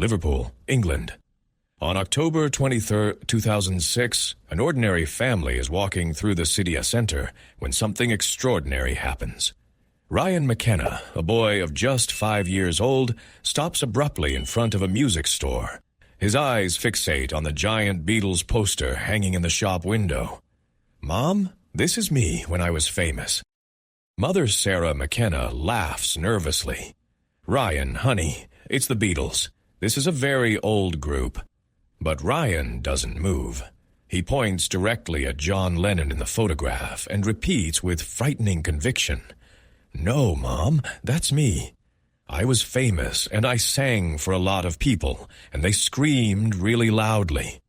Liverpool, England. On October 23, 2006, an ordinary family is walking through the city centre when something extraordinary happens. Ryan McKenna, a boy of just 5 years old, stops abruptly in front of a music store. His eyes fixate on the giant Beatles poster hanging in the shop window. "Mom, this is me when I was famous." Mother Sarah McKenna laughs nervously. "Ryan, honey, it's the Beatles. This is a very old group." But Ryan doesn't move. He points directly at John Lennon in the photograph and repeats with frightening conviction, "No, Mom, that's me. I was famous and I sang for a lot of people, and they screamed really loudly."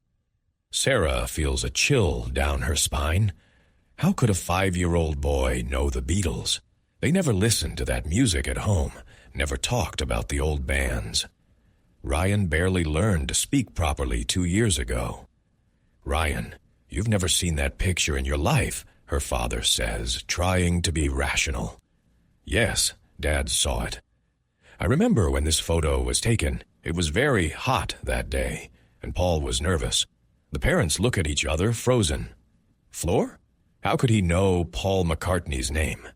Sarah feels a chill down her spine. How could a 5-year-old boy know the Beatles? They never listened to that music at home, never talked about the old bands. Ryan barely learned to speak properly 2 years ago. "Ryan, you've never seen that picture in your life," her father says, trying to be rational. "Yes, Dad saw it. I remember when this photo was taken. It was very hot that day, and Paul was nervous. The parents look at each other, frozen. Floor? How could he know Paul McCartney's name?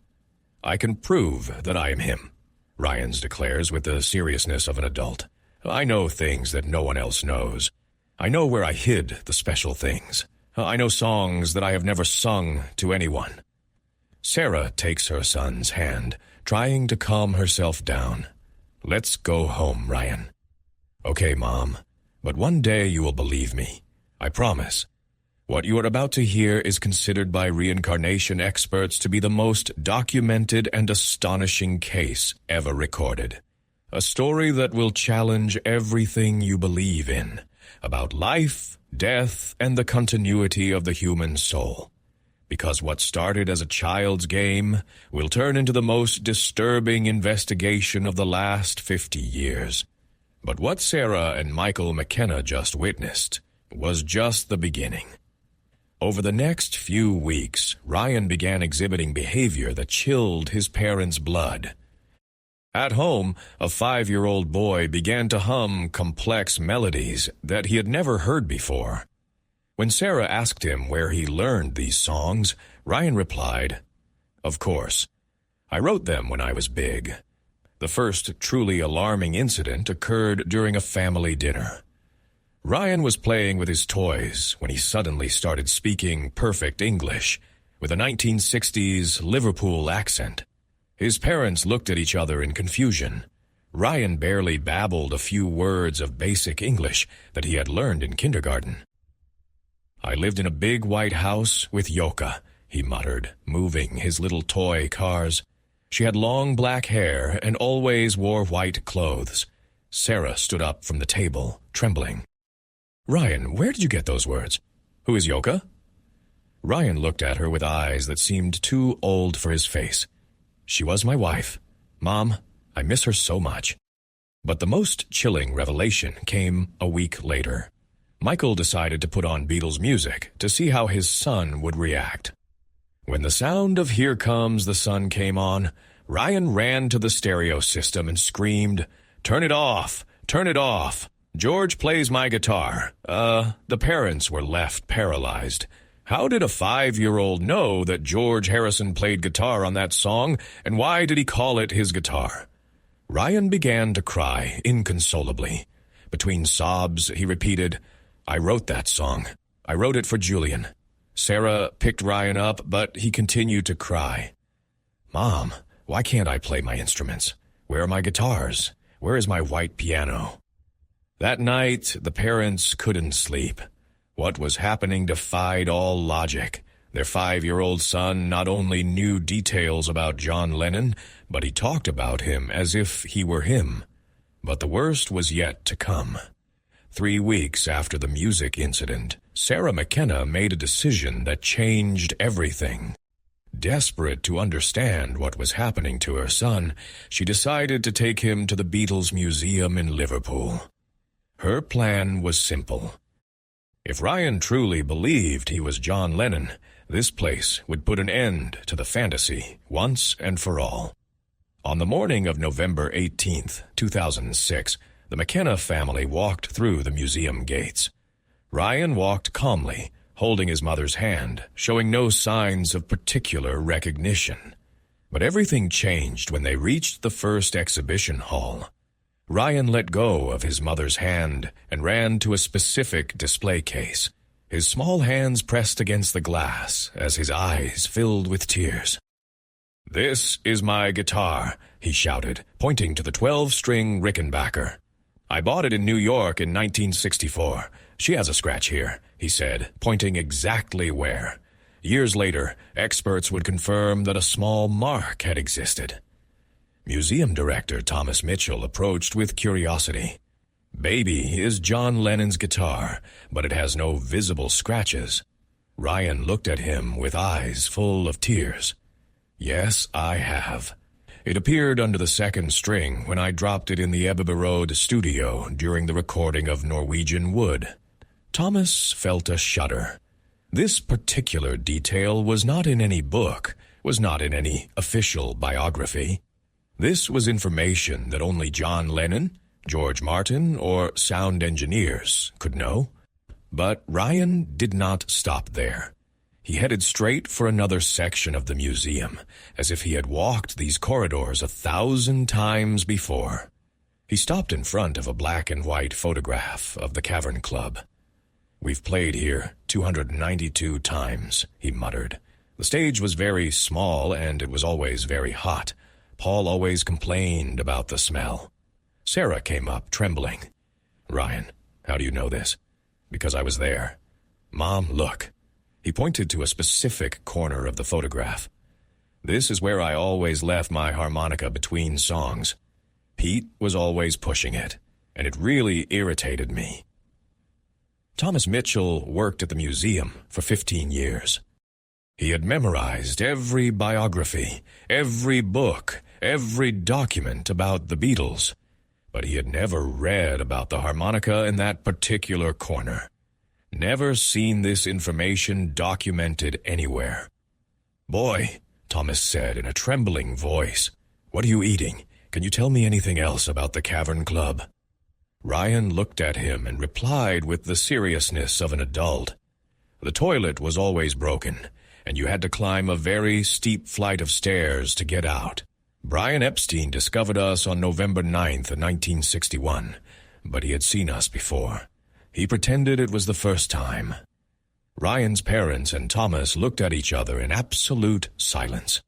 I can prove that I am him," Ryans declares with the seriousness of an adult. "I know things that no one else knows. I know where I hid the special things. I know songs that I have never sung to anyone." Sarah takes her son's hand, trying to calm herself down. "Let's go home, Ryan." "Okay, Mom, but one day you will believe me. I promise. What you are about to hear is considered by reincarnation experts to be the most documented and astonishing case ever recorded. A story that will challenge everything you believe in about life, death, and the continuity of the human soul. Because what started as a child's game will turn into the most disturbing investigation of the last 50 years. But what Sarah and Michael McKenna just witnessed was just the beginning. Over the next few weeks, Ryan began exhibiting behavior that chilled his parents' blood. At home, a 5-year-old boy began to hum complex melodies that he had never heard before. When Sarah asked him where he learned these songs, Ryan replied, "Of course. I wrote them when I was big." The first truly alarming incident occurred during a family dinner. Ryan was playing with his toys when he suddenly started speaking perfect English with a 1960s Liverpool accent. His parents looked at each other in confusion. Ryan barely babbled a few words of basic English that he had learned in kindergarten. "I lived in a big white house with Yoka," he muttered, moving his little toy cars. "She had long black hair and always wore white clothes." Sarah stood up from the table, trembling. "Ryan, where did you get those words? Who is Yoka?" Ryan looked at her with eyes that seemed too old for his face. "She was my wife. Mom, I miss her so much." But the most chilling revelation came a week later. Michael decided to put on Beatles music to see how his son would react. When the sound of "Here Comes the Sun" came on, Ryan ran to the stereo system and screamed, "Turn it off! Turn it off! George plays my guitar." The parents were left paralyzed. How did a 5-year-old know that George Harrison played guitar on that song, and why did he call it his guitar? Ryan began to cry inconsolably. Between sobs, he repeated, "I wrote that song. I wrote it for Julian." Sarah picked Ryan up, but he continued to cry. "Mom, why can't I play my instruments? Where are my guitars? Where is my white piano?" That night, the parents couldn't sleep. What was happening defied all logic. Their 5-year-old son not only knew details about John Lennon, but he talked about him as if he were him. But the worst was yet to come. 3 weeks after the music incident, Sarah McKenna made a decision that changed everything. Desperate to understand what was happening to her son, she decided to take him to the Beatles Museum in Liverpool. Her plan was simple. If Ryan truly believed he was John Lennon, this place would put an end to the fantasy once and for all. On the morning of November 18th, 2006, The McKenna family walked through the museum gates. Ryan walked calmly, holding his mother's hand, showing no signs of particular recognition. But everything changed when they reached the first exhibition hall. Ryan let go of his mother's hand and ran to a specific display case. His small hands pressed against the glass as his eyes filled with tears. "This is my guitar," he shouted, pointing to the 12-string Rickenbacker. "I bought it in New York in 1964. She has a scratch here," he said, pointing exactly where. Years later, experts would confirm that a small mark had existed. Museum director Thomas Mitchell approached with curiosity. "Baby is John Lennon's guitar, but it has no visible scratches." Ryan looked at him with eyes full of tears. "Yes, I have. It appeared under the second string when I dropped it in the Ebbsfleet Road studio during the recording of Norwegian Wood." Thomas felt a shudder. This particular detail was not in any book, was not in any official biography. This was information that only John Lennon, George Martin, or sound engineers could know. But Ryan did not stop there. He headed straight for another section of the museum, as if he had walked these corridors 1,000 times before. He stopped in front of a black and white photograph of the Cavern Club. "We've played here 292 times," he muttered. "The stage was very small and it was always very hot. Paul always complained about the smell." Sarah came up, trembling. "Ryan, how do you know this?" "Because I was there." "Mom, look." He pointed to a specific corner of the photograph. "This is where I always left my harmonica between songs. Pete was always pushing it, and it really irritated me." Thomas Mitchell worked at the museum for 15 years. He had memorized every biography, every book, every document about the Beatles, but he had never read about the harmonica in that particular corner. Never seen this information documented anywhere. "Boy," Thomas said in a trembling voice, "what are you eating? Can you tell me anything else about the Cavern Club?" Ryan looked at him and replied with the seriousness of an adult. "The toilet was always broken, and you had to climb a very steep flight of stairs to get out. Brian Epstein discovered us on November 9th, 1961, but he had seen us before. He pretended it was the first time." Ryan's parents and Thomas looked at each other in absolute silence.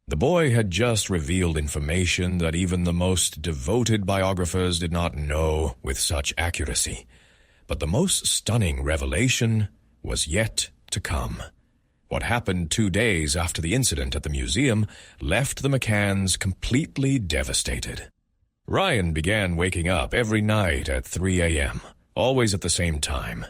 The boy had just revealed information that even the most devoted biographers did not know with such accuracy. But the most stunning revelation was yet to come. What happened 2 days after the incident at the museum left the McCanns completely devastated. Ryan began waking up every night at 3 a.m., always at the same time.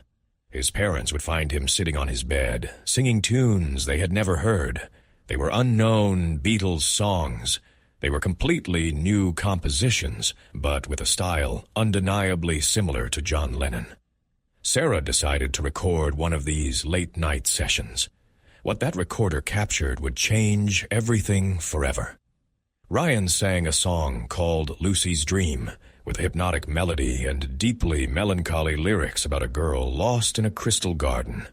His parents would find him sitting on his bed, singing tunes they had never heard. They were unknown Beatles songs. They were completely new compositions, but with a style undeniably similar to John Lennon. Sarah decided to record one of these late-night sessions. What that recorder captured would change everything forever. Ryan sang a song called Lucy's Dream, with a hypnotic melody and deeply melancholy lyrics about a girl lost in a crystal garden.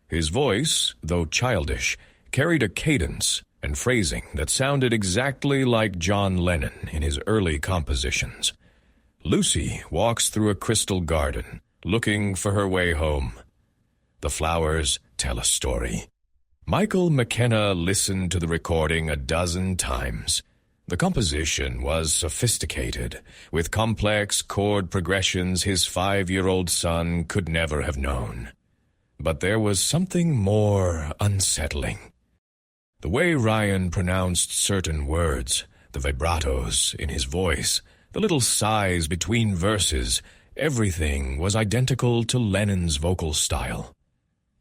His voice, though childish, carried a cadence and phrasing that sounded exactly like John Lennon in his early compositions. Lucy walks through a crystal garden, looking for her way home. The flowers tell a story. Michael McKenna listened to the recording 12 times. The composition was sophisticated, with complex chord progressions his 5-year-old son could never have known. But there was something more unsettling. The way Ryan pronounced certain words, the vibratos in his voice, the little sighs between verses, everything was identical to Lennon's vocal style.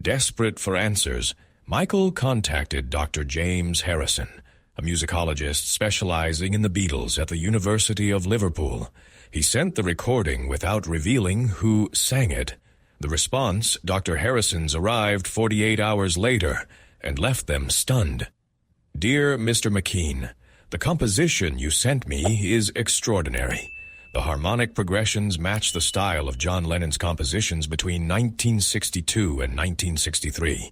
Desperate for answers, Michael contacted Dr. James Harrison, a musicologist specializing in the Beatles at the University of Liverpool. He sent the recording without revealing who sang it. The response, Dr. Harrison's, arrived 48 hours later and left them stunned. "Dear Mr. McKean, the composition you sent me is extraordinary, The harmonic progressions match the style of John Lennon's compositions between 1962 and 1963.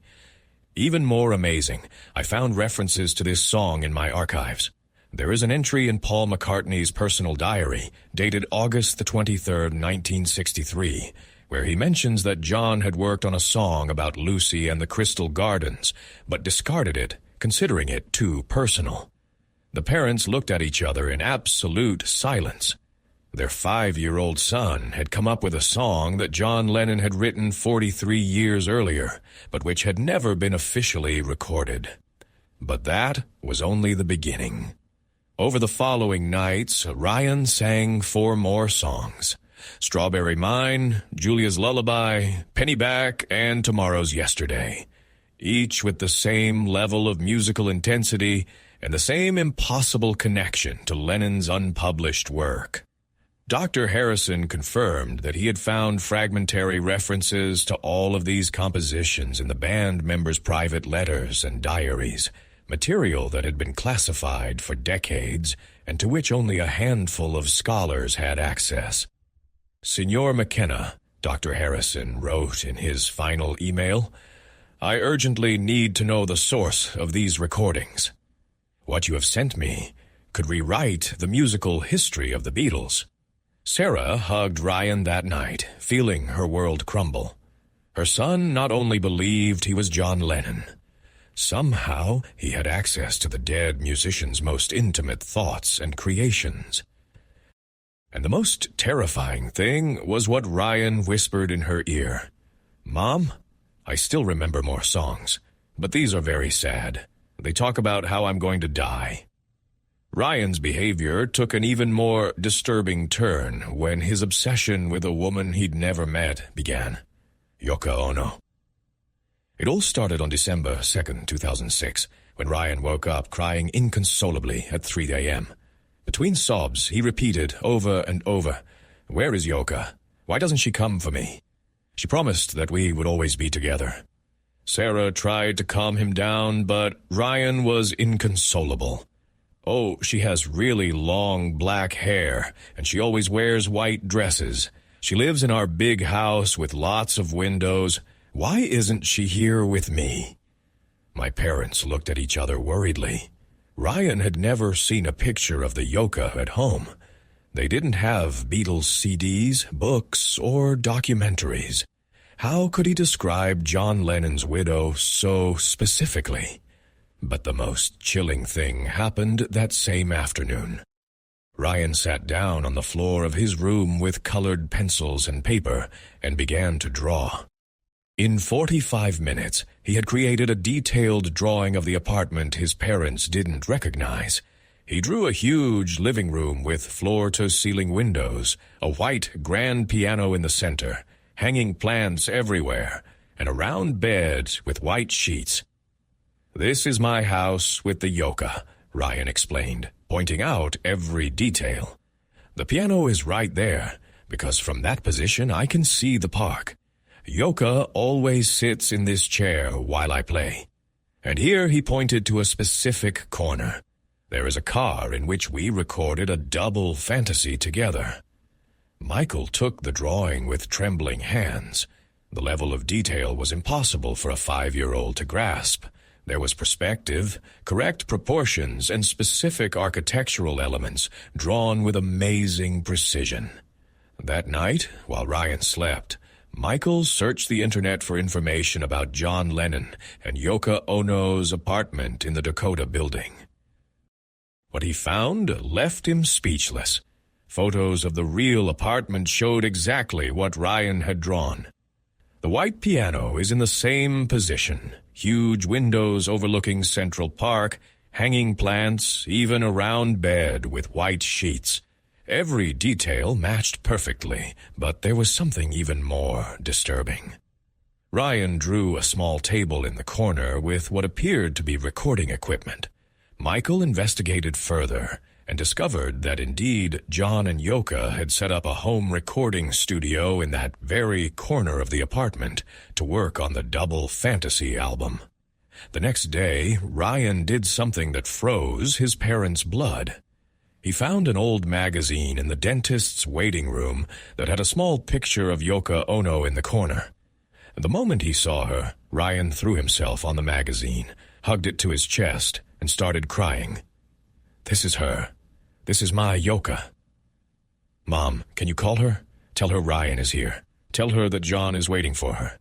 Even more amazing, I found references to this song in my archives. There is an entry in Paul McCartney's personal diary, dated August the 23rd, 1963, where he mentions that John had worked on a song about Lucy and the Crystal Gardens, but discarded it, considering it too personal. The parents looked at each other in absolute silence. Their 5-year-old son had come up with a song that John Lennon had written 43 years earlier, but which had never been officially recorded. But that was only the beginning. Over the following nights, Ryan sang 4 more songs: Strawberry Mine, Julia's Lullaby, Pennyback, and Tomorrow's Yesterday, each with the same level of musical intensity and the same impossible connection to Lennon's unpublished work. Dr. Harrison confirmed that he had found fragmentary references to all of these compositions in the band members' private letters and diaries, material that had been classified for decades and to which only a handful of scholars had access. Signor McKenna, Dr. Harrison wrote in his final email, "I urgently need to know the source of these recordings. What you have sent me could rewrite the musical history of the Beatles." Sarah hugged Ryan that night, feeling her world crumble. Her son not only believed he was John Lennon, somehow he had access to the dead musician's most intimate thoughts and creations. And the most terrifying thing was what Ryan whispered in her ear. "Mom, I still remember more songs, but these are very sad. They talk about how I'm going to die." Ryan's behavior took an even more disturbing turn when his obsession with a woman he'd never met began, Yoko Ono. It all started on December 2nd, 2006, when Ryan woke up crying inconsolably at 3 a.m. Between sobs, he repeated over and over, "Where is Yoka? Why doesn't she come for me? She promised that we would always be together." Sarah tried to calm him down, but Ryan was inconsolable. "Oh, she has really long black hair, and she always wears white dresses. She lives in our big house with lots of windows. Why isn't she here with me?" My parents looked at each other worriedly. Ryan had never seen a picture of the Yoka at home. They didn't have Beatles CDs, books, or documentaries. How could he describe John Lennon's widow so specifically? But the most chilling thing happened that same afternoon. Ryan sat down on the floor of his room with colored pencils and paper and began to draw. In 45 minutes, he had created a detailed drawing of the apartment his parents didn't recognize. He drew a huge living room with floor-to-ceiling windows, a white grand piano in the center, hanging plants everywhere, and a round bed with white sheets. "This is my house with the Yoka," Ryan explained, pointing out every detail. "The piano is right there, because from that position I can see the park. Yoka always sits in this chair while I play." And here he pointed to a specific corner. "There is a car in which we recorded a double fantasy together." Michael took the drawing with trembling hands. The level of detail was impossible for a 5-year-old to grasp. There was perspective, correct proportions, and specific architectural elements drawn with amazing precision. That night, while Ryan slept, Michael searched the internet for information about John Lennon and Yoko Ono's apartment in the Dakota building. What he found left him speechless. Photos of the real apartment showed exactly what Ryan had drawn. The white piano is in the same position, huge windows overlooking Central Park, hanging plants, even a round bed with white sheets. Every detail matched perfectly, but there was something even more disturbing. Ryan drew a small table in the corner with what appeared to be recording equipment. Michael investigated further and discovered that indeed John and Yoka had set up a home recording studio in that very corner of the apartment to work on the double fantasy album. The next day, Ryan did something that froze his parents' blood. He found an old magazine in the dentist's waiting room that had a small picture of Yoko Ono in the corner. The moment he saw her, Ryan threw himself on the magazine, hugged it to his chest, and started crying. "This is her. This is my Yoka." "Mom, can you call her? Tell her Ryan is here. Tell her that John is waiting for her."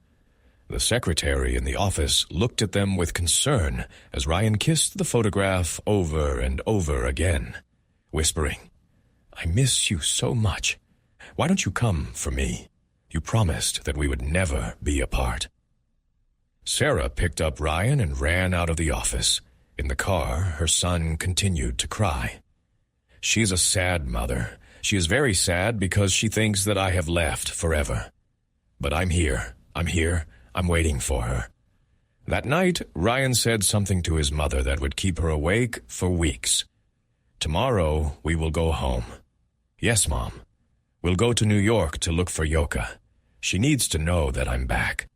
The secretary in the office looked at them with concern as Ryan kissed the photograph over and over again, whispering, "I miss you so much. Why don't you come for me? You promised that we would never be apart." Sarah picked up Ryan and ran out of the office. In the car, her son continued to cry. "She is a sad mother. She is very sad because she thinks that I have left forever. But I'm here. I'm waiting for her." That night, Ryan said something to his mother that would keep her awake for weeks. "Tomorrow, we will go home." "Yes, Mom. We'll go to New York to look for Yoka. She needs to know that I'm back."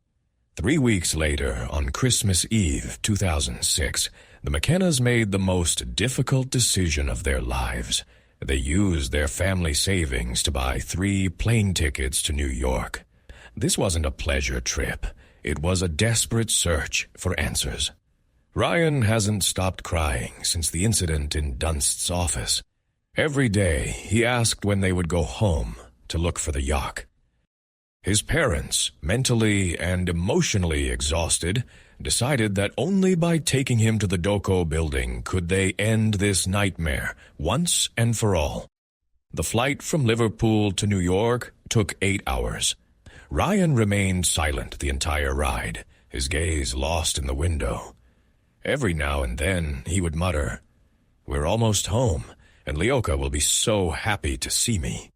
3 weeks later, on Christmas Eve, 2006, the McKennas made the most difficult decision of their lives. They used their family savings to buy 3 plane tickets to New York. This wasn't a pleasure trip. It was a desperate search for answers. Ryan hasn't stopped crying since the incident in Dunst's office. Every day, he asked when they would go home to look for the yacht. His parents, mentally and emotionally exhausted, decided that only by taking him to the Doko building could they end this nightmare once and for all. The flight from Liverpool to New York took 8 hours. Ryan remained silent the entire ride, his gaze lost in the window. Every now and then he would mutter, "We're almost home, and Leoka will be so happy to see me."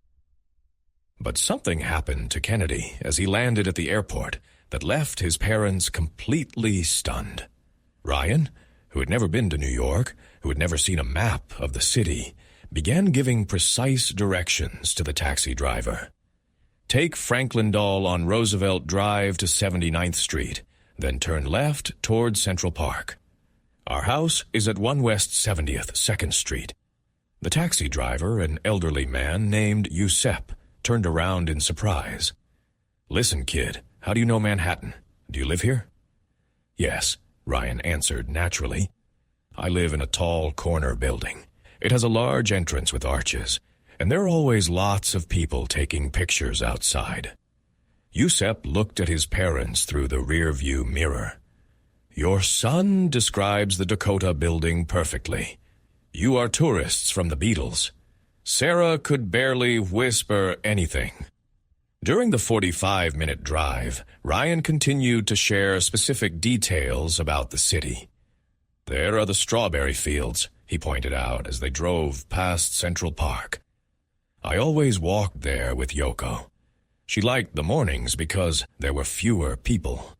But something happened to Kennedy as he landed at the airport that left his parents completely stunned. Ryan, who had never been to New York, who had never seen a map of the city, began giving precise directions to the taxi driver. "Take Franklin Dahl on Roosevelt Drive to 79th Street, then turn left toward Central Park. Our house is at 1 West 70th, 2nd Street." The taxi driver, an elderly man named Yusep, turned around in surprise. "Listen, kid, how do you know Manhattan? Do you live here?" "Yes," Ryan answered naturally. "I live in a tall corner building. It has a large entrance with arches, and there are always lots of people taking pictures outside." Yusep looked at his parents through the rear-view mirror. "Your son describes the Dakota building perfectly. You are tourists from the Beatles." Sarah could barely whisper anything. During the 45-minute drive, Ryan continued to share specific details about the city. "There are the strawberry fields," he pointed out as they drove past Central Park. "I always walked there with Yoko. She liked the mornings because there were fewer people."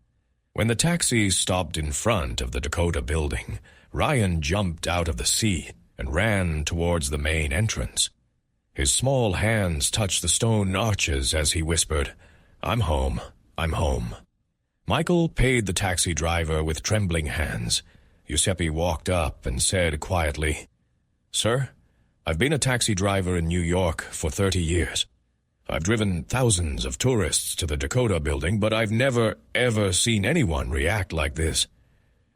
When the taxi stopped in front of the Dakota building, Ryan jumped out of the seat and ran towards the main entrance. His small hands touched the stone arches as he whispered, "I'm home, I'm home." Michael paid the taxi driver with trembling hands. Giuseppe walked up and said quietly, "Sir, I've been a taxi driver in New York for 30 years. I've driven thousands of tourists to the Dakota building, but I've never, ever seen anyone react like this.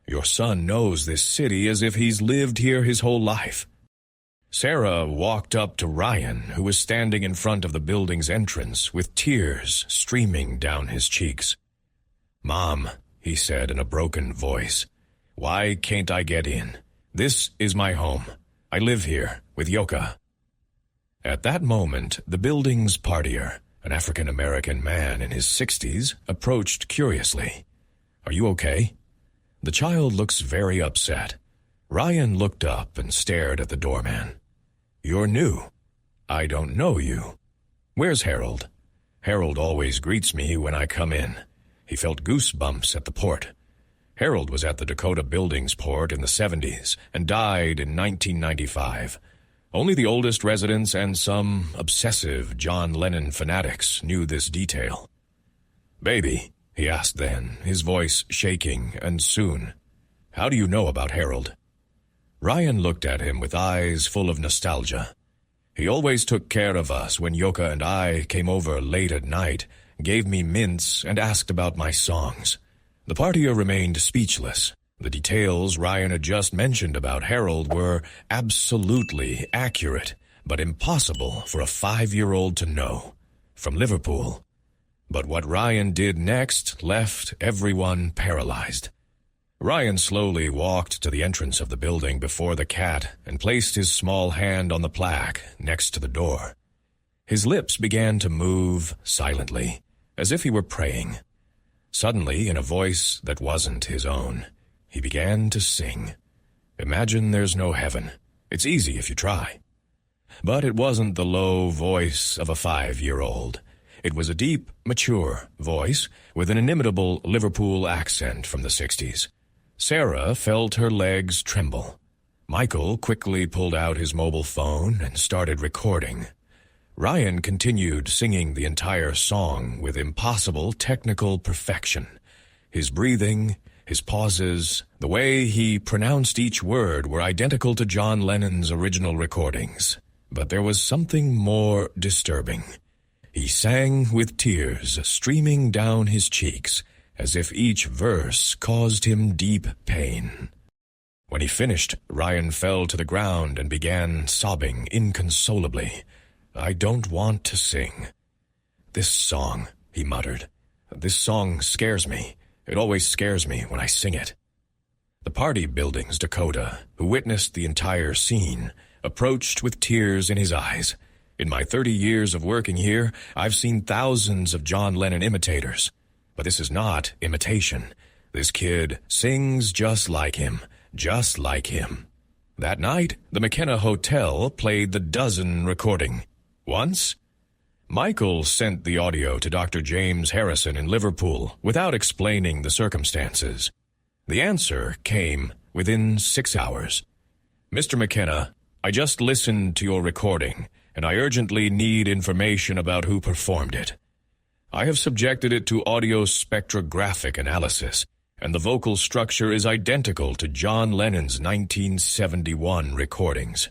Your son knows this city as if he's lived here his whole life." Sarah walked up to Ryan, who was standing in front of the building's entrance with tears streaming down his cheeks. "Mom," he said in a broken voice, "why can't I get in? This is my home. I live here with Yoka." At that moment, the building's partier, an African-American man in his 60s, approached curiously. "Are you okay?" "The child looks very upset." Ryan looked up and stared at the doorman. "You're new. I don't know you. Where's Harold?" "Harold always greets me when I come in." He felt goosebumps at the port. Harold was at the Dakota Buildings port in the 70s and died in 1995. Only the oldest residents and some obsessive John Lennon fanatics knew this detail. "Baby," he asked then, his voice shaking, and soon, "how do you know about Harold?" Ryan looked at him with eyes full of nostalgia. He always took care of us when Yoka and I came over late at night, gave me mints, and asked about my songs. The partier remained speechless. The details Ryan had just mentioned about Harold were absolutely accurate, but impossible for a 5-year-old to know. From Liverpool. But what Ryan did next left everyone paralyzed. Ryan slowly walked to the entrance of the building before the cat and placed his small hand on the plaque next to the door. His lips began to move silently, as if he were praying. Suddenly, in a voice that wasn't his own, he began to sing. Imagine there's no heaven. It's easy if you try. But it wasn't the low voice of a 5-year-old. It was a deep, mature voice with an inimitable Liverpool accent from the 60s. Sarah felt her legs tremble. Michael quickly pulled out his mobile phone and started recording. Ryan continued singing the entire song with impossible technical perfection. His breathing, his pauses, the way he pronounced each word were identical to John Lennon's original recordings. But there was something more disturbing. He sang with tears streaming down his cheeks, as if each verse caused him deep pain. When he finished, Ryan fell to the ground and began sobbing inconsolably. "I don't want to sing." "This song," he muttered. "This song scares me. It always scares me when I sing it." The party building's Dakota, who witnessed the entire scene, approached with tears in his eyes. "In my 30 years of working here, I've seen thousands of John Lennon imitators. But this is not imitation. This kid sings just like him, just like him." That night, the McKenna Hotel played the dozen recording. Once, Michael sent the audio to Dr. James Harrison in Liverpool without explaining the circumstances. The answer came within 6 hours. "Mr. McKenna, I just listened to your recording, and I urgently need information about who performed it. I have subjected it to audio spectrographic analysis, and the vocal structure is identical to John Lennon's 1971 recordings.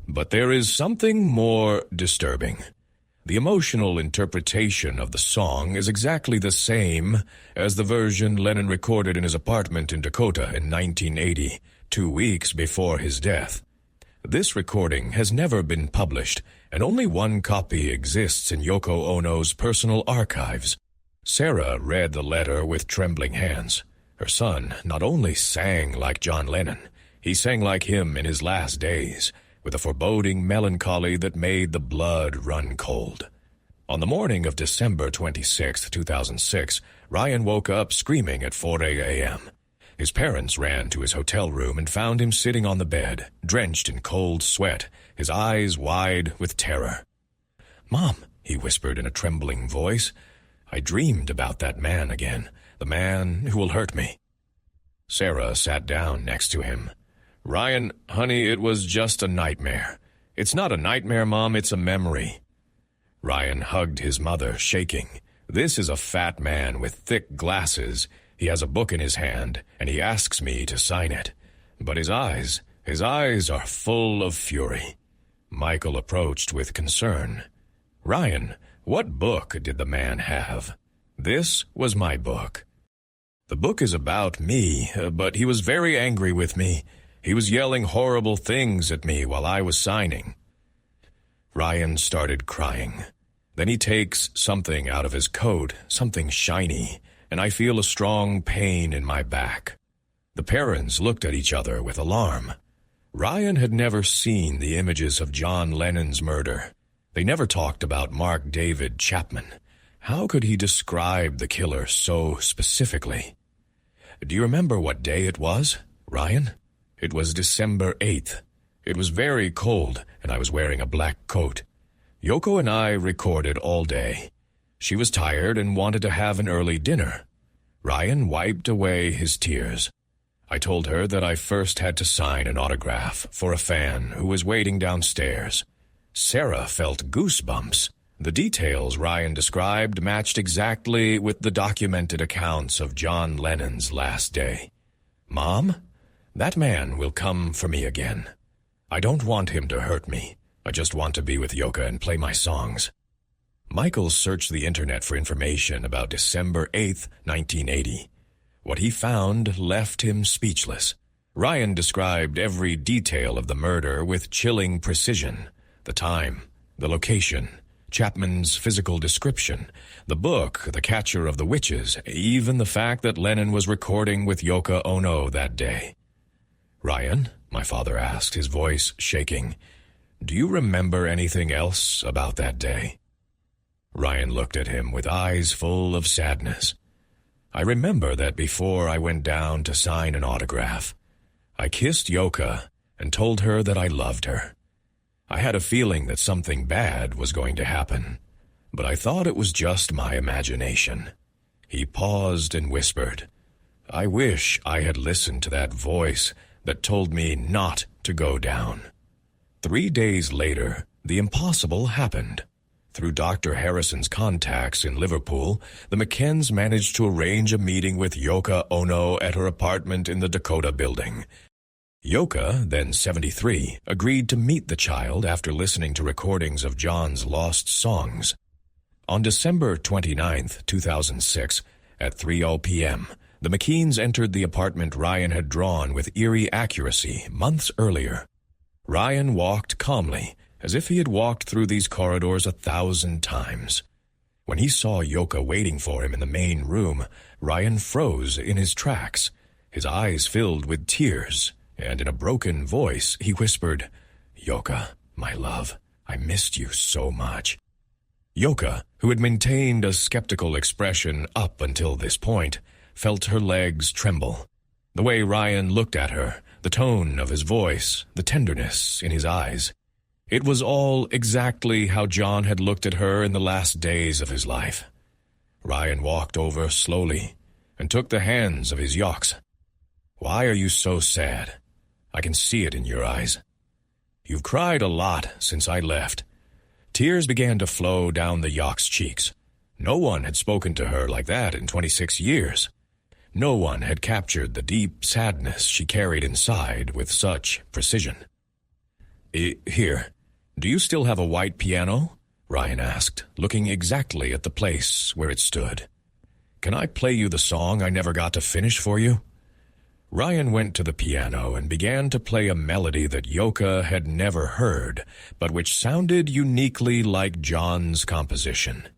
But there is something more disturbing. The emotional interpretation of the song is exactly the same as the version Lennon recorded in his apartment in Dakota in 1980, 2 weeks before his death. This recording has never been published, and only one copy exists in Yoko Ono's personal archives." Sarah read the letter with trembling hands. Her son not only sang like John Lennon, he sang like him in his last days, with a foreboding melancholy that made the blood run cold. On the morning of December 26, 2006, Ryan woke up screaming at 4 a.m. His parents ran to his hotel room and found him sitting on the bed, drenched in cold sweat, his eyes wide with terror. "Mom," he whispered in a trembling voice, "I dreamed about that man again, the man who will hurt me." Sarah sat down next to him. "Ryan, honey, it was just a nightmare." "It's not a nightmare, Mom, it's a memory." Ryan hugged his mother, shaking. "This is a fat man with thick glasses. He has a book in his hand, and he asks me to sign it. But his eyes are full of fury." Michael approached with concern. "Ryan, what book did the man have?" "This was my book." "The book is about me, but he was very angry with me. He was yelling horrible things at me while I was signing." Ryan started crying. Then he takes something out of his coat, something shiny, and I feel a strong pain in my back. The parents looked at each other with alarm. Ryan had never seen the images of John Lennon's murder. They never talked about Mark David Chapman. How could he describe the killer so specifically? "Do you remember what day it was, Ryan?" "It was December 8th. It was very cold, and I was wearing a black coat. Yoko and I recorded all day. She was tired and wanted to have an early dinner." Ryan wiped away his tears. "I told her that I first had to sign an autograph for a fan who was waiting downstairs." Sarah felt goosebumps. The details Ryan described matched exactly with the documented accounts of John Lennon's last day. "Mom, that man will come for me again. I don't want him to hurt me. I just want to be with Yoka and play my songs." Michael searched the internet for information about December 8th, 1980. What he found left him speechless. Ryan described every detail of the murder with chilling precision. The time, the location, Chapman's physical description, the book, The Catcher of the Witches, even the fact that Lennon was recording with Yoko Ono that day. "Ryan," my father asked, his voice shaking, "do you remember anything else about that day?" Ryan looked at him with eyes full of sadness. "I remember that before I went down to sign an autograph, I kissed Yoka and told her that I loved her. I had a feeling that something bad was going to happen, but I thought it was just my imagination." He paused and whispered, "I wish I had listened to that voice that told me not to go down." 3 days later, the impossible happened. Through Dr. Harrison's contacts in Liverpool, the McKenns managed to arrange a meeting with Yoko Ono at her apartment in the Dakota Building. Yoka, then 73, agreed to meet the child after listening to recordings of John's lost songs. On December 29, 2006, at 3:00 p.m., the McKeans entered the apartment Ryan had drawn with eerie accuracy months earlier. Ryan walked calmly, as if he had walked through these corridors 1,000 times. When he saw Yoka waiting for him in the main room, Ryan froze in his tracks. His eyes filled with tears, and in a broken voice he whispered, "Yoka, my love, I missed you so much." Yoka, who had maintained a skeptical expression up until this point, felt her legs tremble. The way Ryan looked at her, the tone of his voice, the tenderness in his eyes. It was all exactly how John had looked at her in the last days of his life. Ryan walked over slowly and took the hands of his yaks. "Why are you so sad? I can see it in your eyes. You've cried a lot since I left." Tears began to flow down the yak's cheeks. No one had spoken to her like that in 26 years. No one had captured the deep sadness she carried inside with such precision. "Here, do you still have a white piano?" Ryan asked, looking exactly at the place where it stood. "Can I play you the song I never got to finish for you?" Ryan went to the piano and began to play a melody that Yoka had never heard, but which sounded uniquely like John's composition.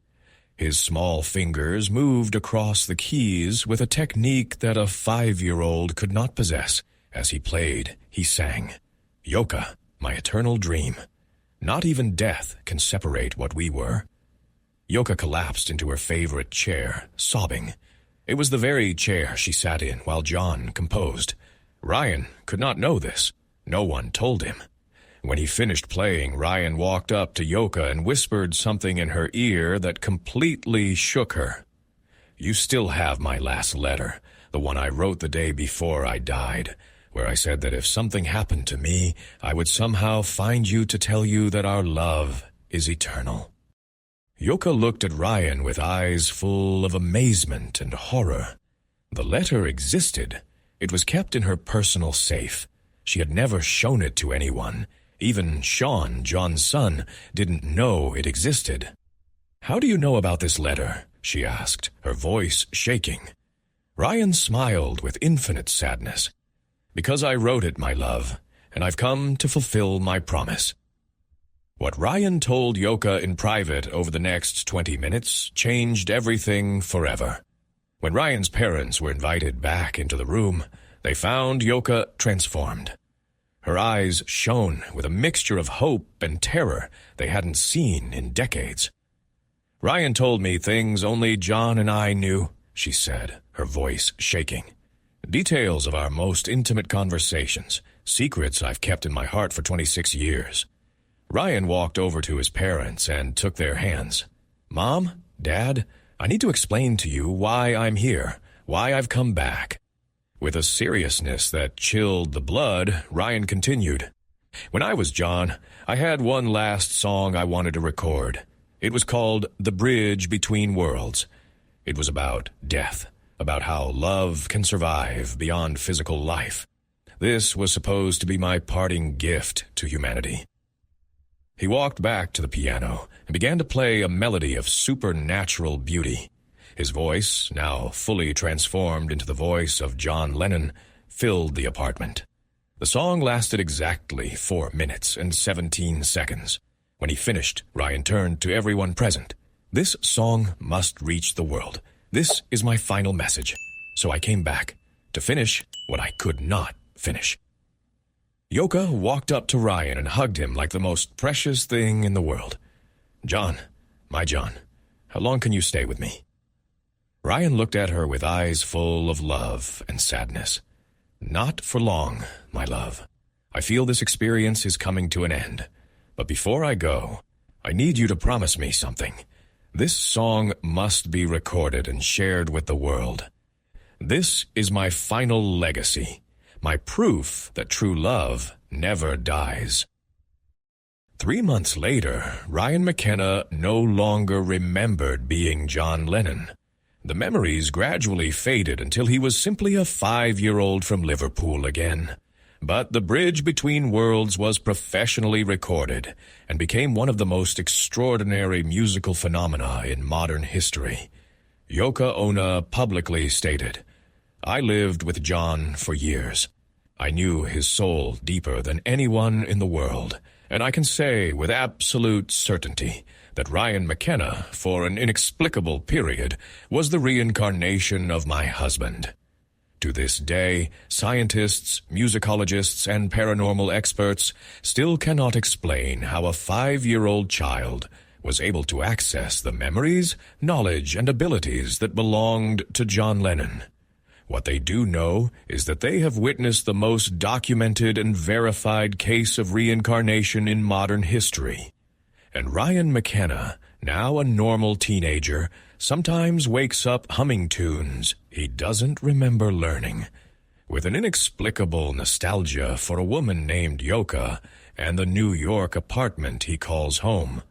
His small fingers moved across the keys with a technique that a 5-year-old could not possess. As he played, he sang, "Yoka, my eternal dream. Not even death can separate what we were." Yoka collapsed into her favorite chair, sobbing. It was the very chair she sat in while John composed. Ryan could not know this. No one told him. When he finished playing, Ryan walked up to Yoka and whispered something in her ear that completely shook her. "You still have my last letter, the one I wrote the day before I died, where I said that if something happened to me, I would somehow find you to tell you that our love is eternal." Yoka looked at Ryan with eyes full of amazement and horror. The letter existed. It was kept in her personal safe. She had never shown it to anyone. Even Sean, John's son, didn't know it existed. "How do you know about this letter?" she asked, her voice shaking. Ryan smiled with infinite sadness. "Because I wrote it, my love, and I've come to fulfill my promise." What Ryan told Yoka in private over the next 20 minutes changed everything forever. When Ryan's parents were invited back into the room, they found Yoka transformed. Her eyes shone with a mixture of hope and terror they hadn't seen in decades. "Ryan told me things only John and I knew," she said, her voice shaking. "Details of our most intimate conversations, secrets I've kept in my heart for 26 years. Ryan walked over to his parents and took their hands. "Mom, Dad, I need to explain to you why I'm here, why I've come back." With a seriousness that chilled the blood, Ryan continued, "When I was John, I had one last song I wanted to record. It was called The Bridge Between Worlds. It was about death, about how love can survive beyond physical life. This was supposed to be my parting gift to humanity." He walked back to the piano and began to play a melody of supernatural beauty. His voice, now fully transformed into the voice of John Lennon, filled the apartment. The song lasted exactly 4 minutes and 17 seconds. When he finished, Ryan turned to everyone present. "This song must reach the world. This is my final message." So I came back to finish what I could not finish. Yoka walked up to Ryan and hugged him like the most precious thing in the world. "John, my John, how long can you stay with me?" Ryan looked at her with eyes full of love and sadness. "Not for long, my love. I feel this experience is coming to an end. But before I go, I need you to promise me something. This song must be recorded and shared with the world. This is my final legacy, my proof that true love never dies." 3 months later, Ryan McKenna no longer remembered being John Lennon. The memories gradually faded until he was simply a 5-year-old from Liverpool again. But the bridge between worlds was professionally recorded and became one of the most extraordinary musical phenomena in modern history. Yoko Ono publicly stated, "I lived with John for years. I knew his soul deeper than anyone in the world, and I can say with absolute certainty that Ryan McKenna, for an inexplicable period, was the reincarnation of my husband." To this day, scientists, musicologists, and paranormal experts still cannot explain how a 5-year-old child was able to access the memories, knowledge, and abilities that belonged to John Lennon. What they do know is that they have witnessed the most documented and verified case of reincarnation in modern history. And Ryan McKenna, now a normal teenager, sometimes wakes up humming tunes he doesn't remember learning, with an inexplicable nostalgia for a woman named Yoka and the New York apartment he calls home.